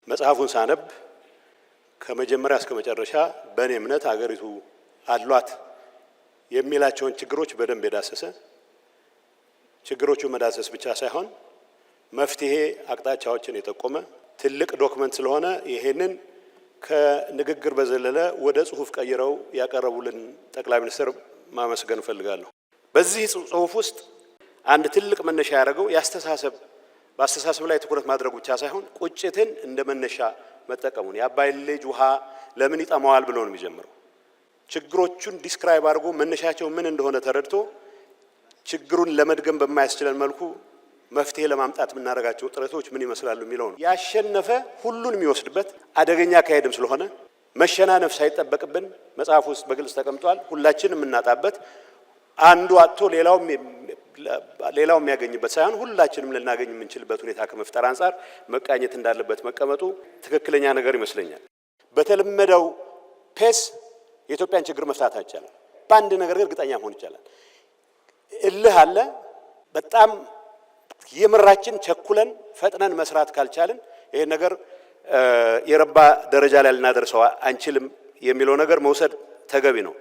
መጽሐፉን ሳነብ ከመጀመሪያ እስከ መጨረሻ በእኔ እምነት አገሪቱ አሏት የሚላቸውን ችግሮች በደንብ የዳሰሰ ችግሮቹን መዳሰስ ብቻ ሳይሆን መፍትሄ አቅጣጫዎችን የጠቆመ ትልቅ ዶክመንት ስለሆነ ይሄንን ከንግግር በዘለለ ወደ ጽሁፍ ቀይረው ያቀረቡልን ጠቅላይ ሚኒስትር ማመስገን ፈልጋለሁ። በዚህ ጽሁፍ ውስጥ አንድ ትልቅ መነሻ ያደረገው በአስተሳሰብ ላይ ትኩረት ማድረጉ ብቻ ሳይሆን ቁጭትን እንደ መነሻ መጠቀሙን የአባይን ልጅ ውሃ ለምን ይጠማዋል ብሎ ነው የሚጀምረው። ችግሮቹን ዲስክራይብ አድርጎ መነሻቸው ምን እንደሆነ ተረድቶ ችግሩን ለመድገም በማያስችለን መልኩ መፍትሄ ለማምጣት የምናደርጋቸው ጥረቶች ምን ይመስላሉ የሚለው ነው። ያሸነፈ ሁሉን የሚወስድበት አደገኛ አካሄድም ስለሆነ መሸናነፍ ሳይጠበቅብን መጽሐፍ ውስጥ በግልጽ ተቀምጧል። ሁላችንም የምናጣበት አንዱ አጥቶ ሌላው የሚያገኝበት ሳይሆን ሁላችንም ልናገኝ የምንችልበት ሁኔታ ከመፍጠር አንጻር መቃኘት እንዳለበት መቀመጡ ትክክለኛ ነገር ይመስለኛል። በተለመደው ፔስ የኢትዮጵያን ችግር መፍታት አይቻልም። በአንድ ነገር እርግጠኛ መሆን ይቻላል። እልህ አለ። በጣም የምራችን ቸኩለን ፈጥነን መስራት ካልቻልን ይሄ ነገር የረባ ደረጃ ላይ ልናደርሰው አንችልም የሚለው ነገር መውሰድ ተገቢ ነው።